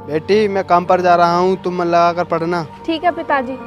बेटी मैं काम पर जा रहा हूँ, तुम मन लगा कर पढ़ना। ठीक है पिताजी।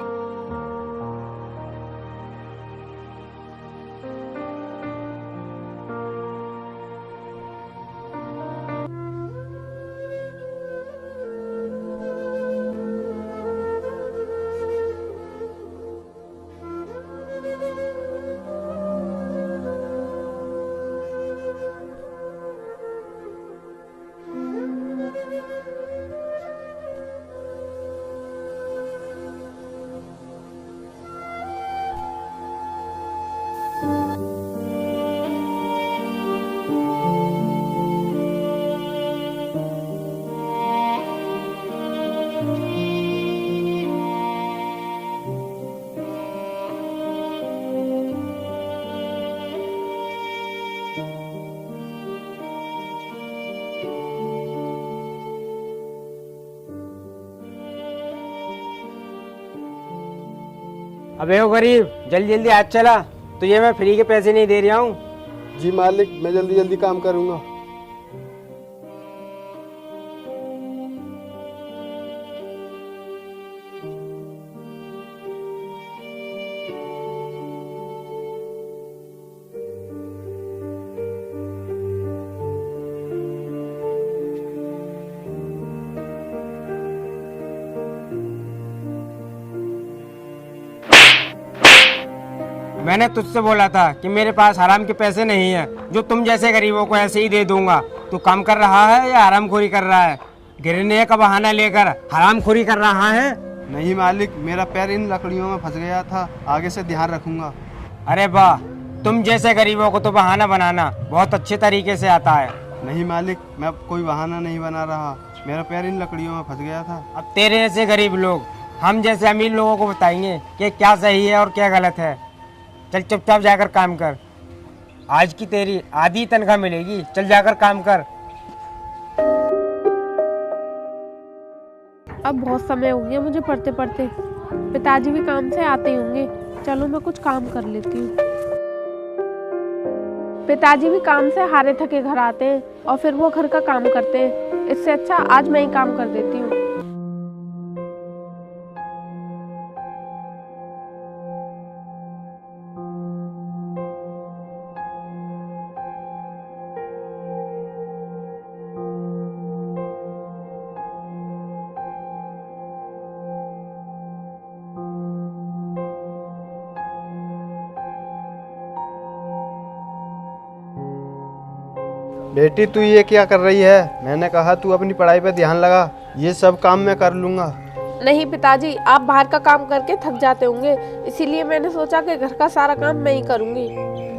अबे ओ गरीब, जल्दी जल्दी आज चला, तुझे मैं फ्री के पैसे नहीं दे रहा हूँ। जी मालिक, मैं जल्दी जल्दी काम करूँगा। मैंने तुझसे बोला था कि मेरे पास हराम के पैसे नहीं है जो तुम जैसे गरीबों को ऐसे ही दे दूंगा। तू काम कर रहा है या हरामखोरी कर रहा है? गिरने का बहाना लेकर हरामखोरी कर रहा है? नहीं मालिक, मेरा पैर इन लकड़ियों में फंस गया था, आगे से ध्यान रखूंगा। अरे वाह, तुम जैसे गरीबों को तो बहाना बनाना बहुत अच्छे तरीके से आता है। नहीं मालिक, मैं कोई बहाना नहीं बना रहा, मेरा पैर इन लकड़ियों में फंस गया था। अब तेरे जैसे गरीब लोग हम जैसे अमीर लोगों को बताएंगे कि क्या सही है और क्या गलत है। चल चुपचाप जाकर काम कर, आज की तेरी आधी तनख्वाह मिलेगी। चल जाकर काम कर। अब बहुत समय हो गया मुझे पढ़ते पढ़ते, पिताजी भी काम से आते ही होंगे। चलो मैं कुछ काम कर लेती हूँ। पिताजी भी काम से हारे थके घर आते हैं और फिर वो घर का काम करते हैं। इससे अच्छा आज मैं ही काम कर देती हूँ। बेटी तू ये क्या कर रही है? मैंने कहा तू अपनी पढ़ाई पे ध्यान लगा, ये सब काम मैं कर लूंगा। नहीं पिताजी, आप बाहर का काम करके थक जाते होंगे, इसीलिए मैंने सोचा कि घर का सारा काम मैं ही करूंगी।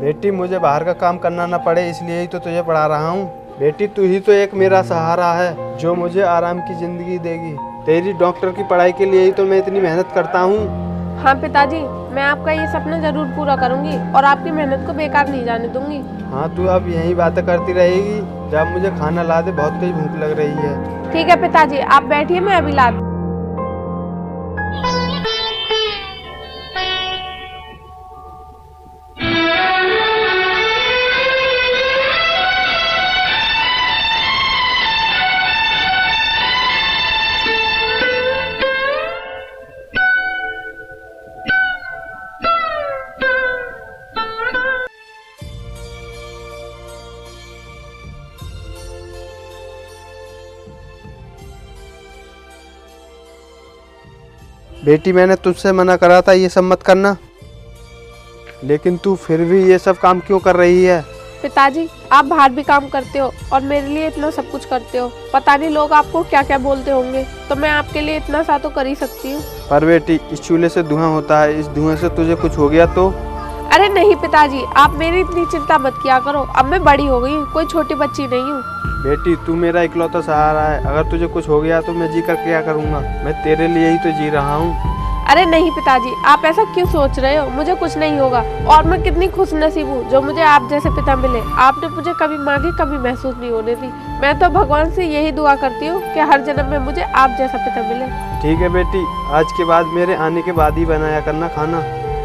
बेटी मुझे बाहर का काम करना ना पड़े इसलिए ही तो तुझे पढ़ा रहा हूँ। बेटी तू ही तो एक मेरा सहारा है जो मुझे आराम की जिंदगी देगी। तेरी डॉक्टर की पढ़ाई के लिए ही तो मैं इतनी मेहनत करता हूँ। हाँ पिताजी, मैं आपका ये सपना जरूर पूरा करूंगी और आपकी मेहनत को बेकार नहीं जाने दूंगी। हाँ तू अब यही बातें करती रहेगी, जब मुझे खाना ला दे, बहुत तेज भूख लग रही है। ठीक है पिताजी, आप बैठिए, मैं अभी ला। बेटी मैंने तुझसे मना करा था ये सब मत करना, लेकिन तू फिर भी ये सब काम क्यों कर रही है? पिताजी, आप बाहर भी काम करते हो और मेरे लिए इतना सब कुछ करते हो, पता नहीं लोग आपको क्या क्या बोलते होंगे, तो मैं आपके लिए इतना सा तो कर ही सकती हूँ। पर बेटी इस चूल्हे से धुआं होता है, इस धुएं से तुझे कुछ हो गया तो? अरे नहीं पिताजी, आप मेरी इतनी चिंता मत किया करो, अब मैं बड़ी हो गई हूँ, कोई छोटी बच्ची नहीं हूँ। बेटी तू मेरा इकलौता सहारा है, अगर तुझे कुछ हो गया तो मैं जी कर क्या करूँगा? मैं तेरे लिए ही तो जी रहा हूँ। अरे नहीं पिताजी, आप ऐसा क्यों सोच रहे हो? मुझे कुछ नहीं होगा और मैं कितनी खुश नसीब हूँ जो मुझे आप जैसे पिता मिले। आपने मुझे कभी मांगी कभी महसूस नहीं होने दी। मैं तो भगवान से यही दुआ करती हूँ कि हर जन्म में मुझे आप जैसा पिता मिले। ठीक है बेटी, आज के बाद मेरे आने के बाद ही बनाया करना खाना।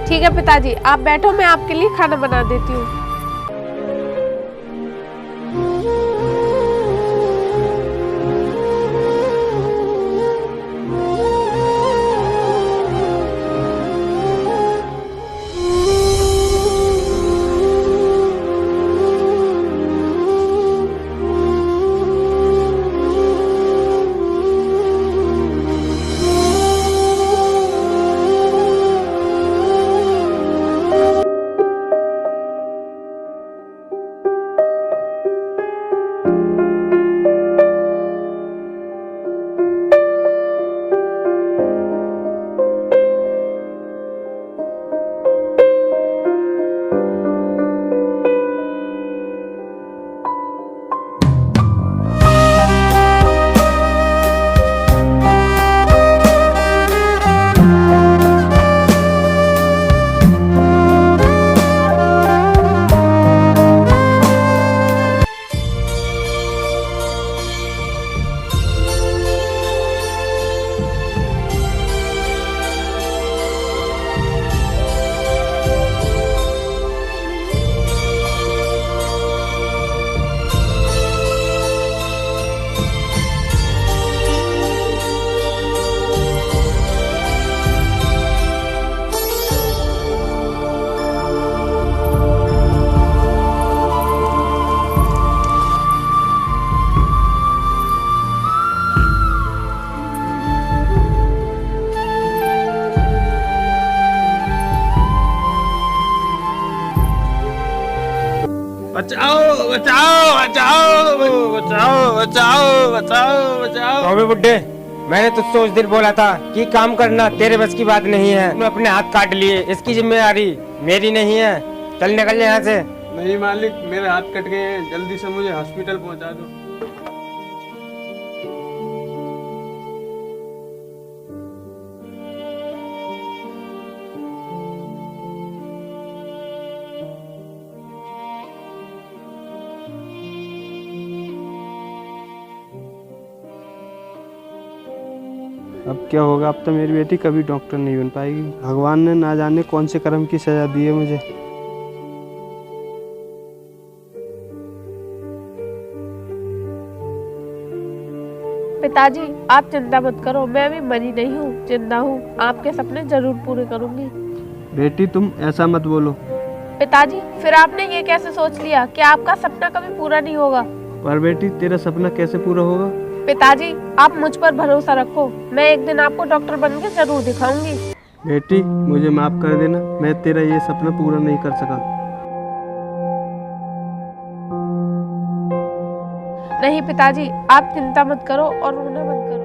ठीक है पिताजी, आप बैठो, मैं आपके लिए खाना बना देती हूँ। बचाओ बचाओ बचाओ बचाओ बचाओ बचाओ बचाओ। कौवे बुड्ढे, मैंने तुझसे उस दिन बोला था कि काम करना तेरे बस की बात नहीं है। तूने अपने हाथ काट लिए, इसकी जिम्मेदारी मेरी नहीं है। चल निकल यहाँ से। नहीं मालिक, मेरे हाथ कट गए हैं, जल्दी से मुझे हॉस्पिटल पहुंचा दो। अब क्या होगा? अब तो मेरी बेटी कभी डॉक्टर नहीं बन पाएगी। भगवान ने ना जाने कौन से कर्म की सजा दी है मुझे। पिताजी आप चिंता मत करो, मैं अभी मरी नहीं हूँ, जिंदा हूँ। आपके सपने जरूर पूरे करूंगी। बेटी तुम ऐसा मत बोलो। पिताजी फिर आपने ये कैसे सोच लिया कि आपका सपना कभी पूरा नहीं होगा? पर बेटी तेरा सपना कैसे पूरा होगा? पिताजी आप मुझ पर भरोसा रखो, मैं एक दिन आपको डॉक्टर बन के जरूर दिखाऊंगी। बेटी मुझे माफ कर देना, मैं तेरा ये सपना पूरा नहीं कर सका। नहीं पिताजी, आप चिंता मत करो और रोना बंद करो।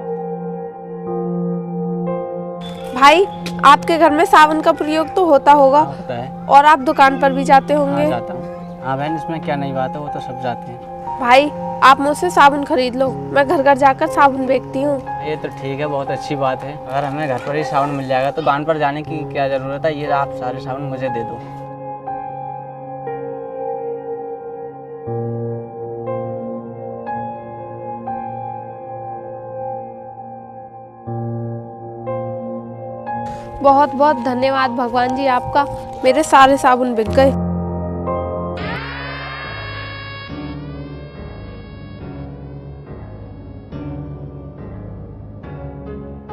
भाई आपके घर में साबुन का प्रयोग तो होता होगा? होता है। और आप दुकान पर भी जाते होंगे? हाँ, जाता हूँ। हाँ बहन, इसमें क्या नई बात है, वो तो सब जाते हैं। भाई आप मुझसे साबुन खरीद लो, मैं घर घर जाकर साबुन बेचती हूँ। ये तो ठीक है, बहुत अच्छी बात है। अगर हमें घर पर ही साबुन मिल जाएगा तो दुकान पर जाने की क्या ज़रूरत है। ये आप सारे साबुन मुझे दे दो। बहुत बहुत धन्यवाद भगवान जी आपका, मेरे सारे साबुन बिक गए।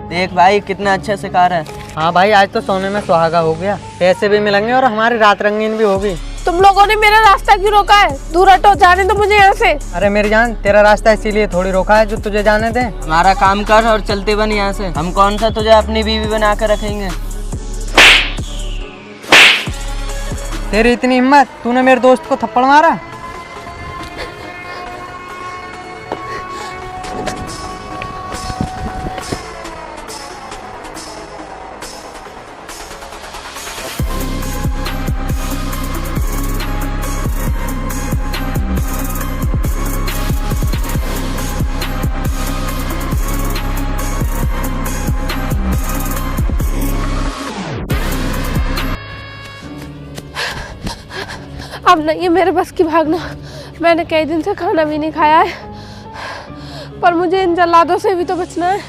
देख भाई कितना अच्छा शिकार है। हाँ भाई, आज तो सोने में सुहागा हो गया, पैसे भी मिलेंगे और हमारी रात रंगीन भी होगी। तुम लोगों ने मेरा रास्ता क्यों रोका है? दूर हटो, जाने दो मुझे यहाँ से। अरे मेरी जान, तेरा रास्ता इसीलिए थोड़ी रोका है जो तुझे जाने दे। हमारा काम कर और चलते बन यहाँ से। हम कौन सा तुझे अपनी बीवी बना कर रखेंगे। तेरी इतनी हिम्मत, तूने मेरे दोस्त को थप्पड़ मारा। अब नहीं है मेरे बस की भागना। मैंने कई दिन से खाना भी नहीं खाया है, पर मुझे इन जल्लादों से भी तो बचना है।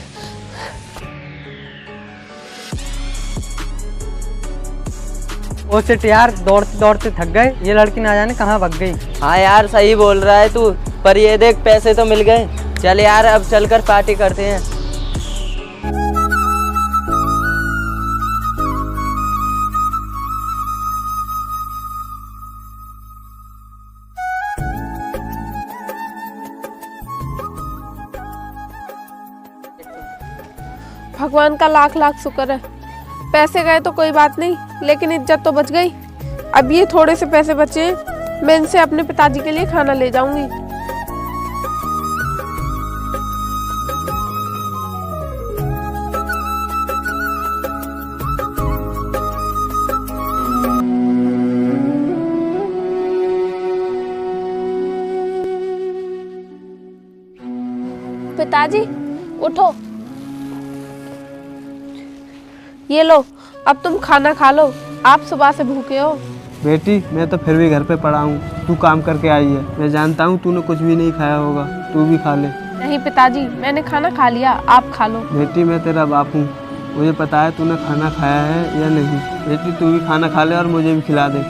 ओ शिट यार, दौड़ते दौड़ते थक गए। ये लड़की ना जाने कहाँ भाग गई। हाँ यार सही बोल रहा है तू, पर ये देख पैसे तो मिल गए। चल यार अब चलकर पार्टी करते हैं। भगवान का लाख लाख शुक्र है, पैसे गए तो कोई बात नहीं, लेकिन इज्जत तो बच गई। अब ये थोड़े से पैसे बचे हैं, मैं इनसे अपने पिताजी के लिए खाना ले जाऊंगी। पिताजी उठो, ये लो, अब तुम खाना खा लो, आप सुबह से भूखे हो। बेटी मैं तो फिर भी घर पे पड़ा हूँ, तू काम करके आई है। मैं जानता हूँ तूने कुछ भी नहीं खाया होगा, तू भी खा ले। नहीं पिताजी, मैंने खाना खा लिया, आप खा लो। बेटी मैं तेरा बाप हूँ, मुझे पता है तूने खाना खाया है या नहीं। बेटी तू भी खाना खा ले और मुझे भी खिला दे।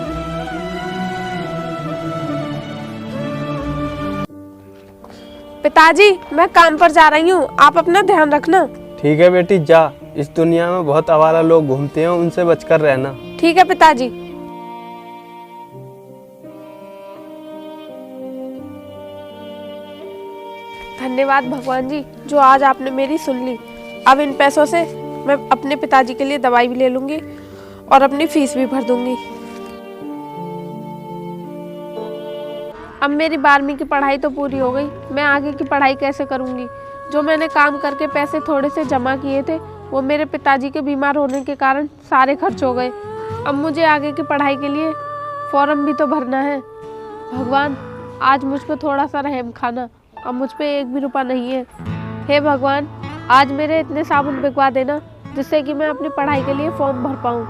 पिताजी मैं काम पर जा रही हूँ, आप अपना ध्यान रखना। ठीक है बेटी जा, इस दुनिया में बहुत आवारा लोग घूमते हैं, उनसे बचकर रहना। ठीक है पिताजी। धन्यवाद भगवान जी, जो आज आपने मेरी सुन ली। अब इन पैसों से मैं अपने पिताजी के लिए दवाई भी ले लूंगी और अपनी फीस भी भर दूंगी। अब मेरी 12वीं की पढ़ाई तो पूरी हो गई, मैं आगे की पढ़ाई कैसे करूँगी। जो मैंने काम करके पैसे थोड़े से जमा किए थे वो मेरे पिताजी के बीमार होने के कारण सारे खर्च हो गए। अब मुझे आगे की पढ़ाई के लिए फॉर्म भी तो भरना है। भगवान, आज मुझ पे थोड़ा सा रहम खाना, अब मुझ पे 1 भी रुपया नहीं है। हे भगवान, आज मेरे इतने साबुन बिकवा देना जिससे कि मैं अपनी पढ़ाई के लिए फॉर्म भर पाऊँ।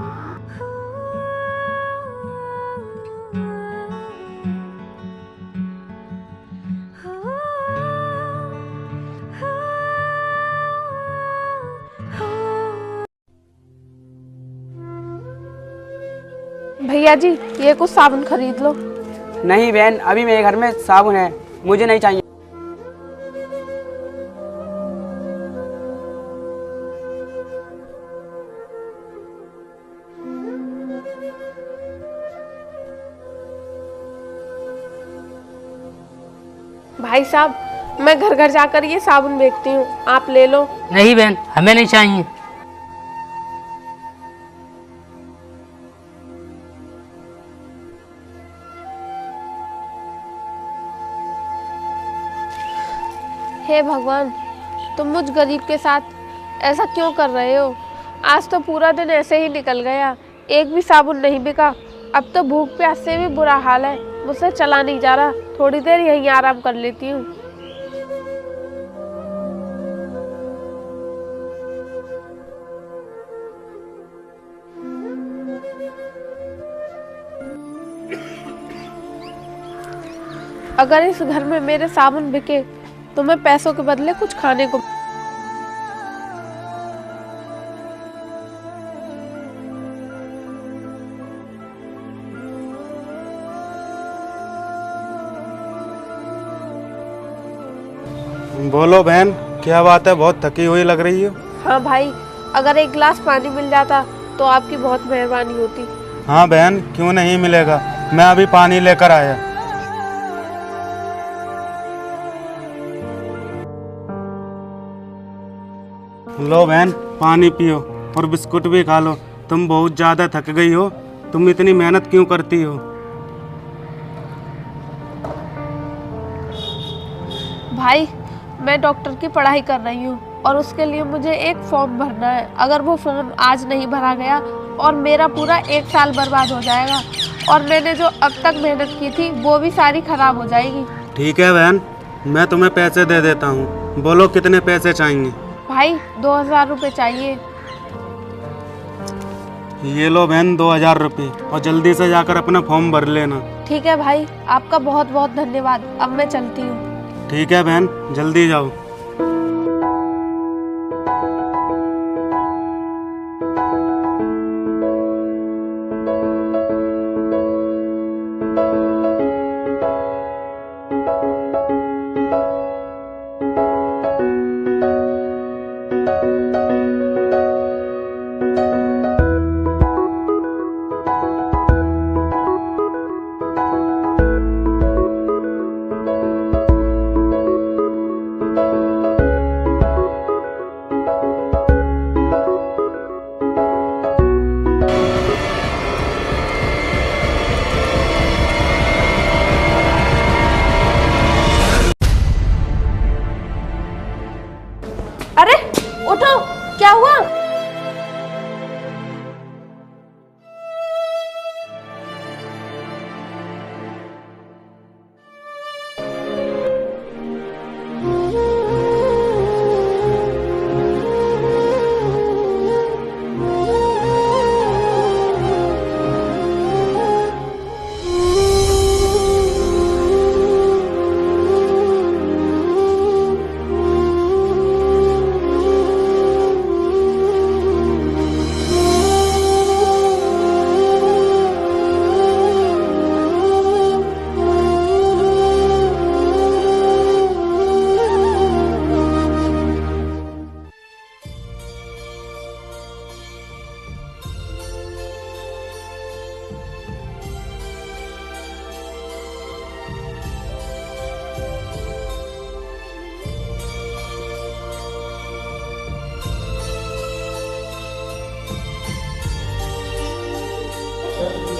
भैया जी, ये कुछ साबुन खरीद लो। नहीं बहन, अभी मेरे घर में साबुन है, मुझे नहीं चाहिए। भाई साहब, मैं घर घर जाकर ये साबुन बेचती हूँ, आप ले लो। नहीं बहन, हमें नहीं चाहिए। हे भगवान, तुम मुझ गरीब के साथ ऐसा क्यों कर रहे हो। आज तो पूरा दिन ऐसे ही निकल गया, एक भी साबुन नहीं बिका। अब तो भूख प्यास से भी बुरा हाल है, मुझसे चला नहीं जा रहा। थोड़ी देर यहीं आराम कर लेती हूँ। अगर इस घर में मेरे साबुन बिके तो मैं पैसों के बदले कुछ खाने को। बोलो बहन, क्या बात है, बहुत थकी हुई लग रही हो। हाँ भाई, अगर एक गिलास पानी मिल जाता तो आपकी बहुत मेहरबानी होती। हाँ बहन, क्यों नहीं मिलेगा, मैं अभी पानी लेकर आया। लो बहन, पानी पियो और बिस्कुट भी खा लो। तुम बहुत ज़्यादा थक गई हो, तुम इतनी मेहनत क्यों करती हो। भाई, मैं डॉक्टर की पढ़ाई कर रही हूँ और उसके लिए मुझे एक फॉर्म भरना है। अगर वो फॉर्म आज नहीं भरा गया और मेरा पूरा 1 साल बर्बाद हो जाएगा और मैंने जो अब तक मेहनत की थी वो भी सारी खराब हो जाएगी। ठीक है बहन, मैं तुम्हें पैसे दे देता हूँ। बोलो कितने पैसे चाहिए। भाई, 2000 रुपये चाहिए। ये लो बहन 2000 रुपये, और जल्दी से जाकर अपना फॉर्म भर लेना। ठीक है भाई, आपका बहुत बहुत धन्यवाद। अब मैं चलती हूँ। ठीक है बहन, जल्दी जाओ। अरे उठो, क्या हुआ।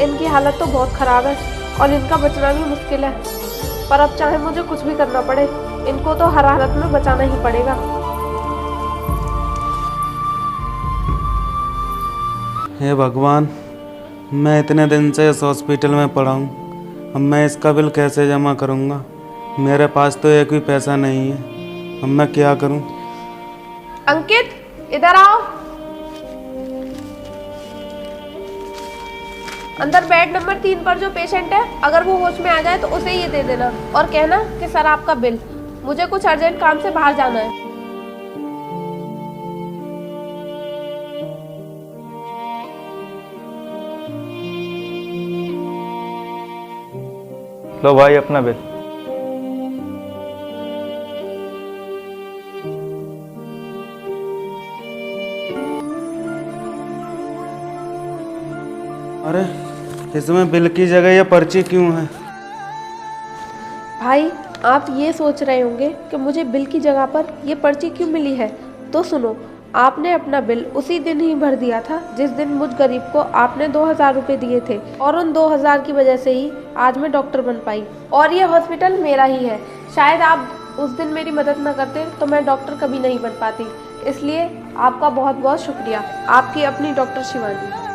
इनकी हालत तो बहुत खराब है और इनका बचना भी मुश्किल है। पर अब चाहे मुझे कुछ भी करना पड़े, इनको तो हर हालत में बचाना ही पड़ेगा। हे भगवान, मैं इतने दिन से इस हॉस्पिटल में पड़ा हूँ, अब मैं इसका बिल कैसे जमा करूँगा? मेरे पास तो एक भी पैसा नहीं है, अब मैं क्या करूँ? अंकित, इधर आओ। अंदर बेड नंबर 3 पर जो पेशेंट है, अगर वो होश में आ जाए तो उसे ये दे देना और कहना कि सर आपका बिल, मुझे कुछ अर्जेंट काम से बाहर जाना है। लो भाई अपना बिल। अरे इसमें बिल की जगह ये पर्ची क्यों है? भाई, आप ये सोच रहे होंगे कि मुझे बिल की जगह पर ये पर्ची क्यों मिली है, तो सुनो, आपने अपना बिल उसी दिन ही भर दिया था जिस दिन मुझ गरीब को आपने 2000 रुपये दिए थे, और उन 2000 की वजह से ही आज मैं डॉक्टर बन पाई और ये हॉस्पिटल मेरा ही है। शायद आप उस दिन मेरी मदद न करते तो मैं डॉक्टर कभी नहीं बन पाती, इसलिए आपका बहुत बहुत शुक्रिया। आपकी अपनी डॉक्टर शिवानी।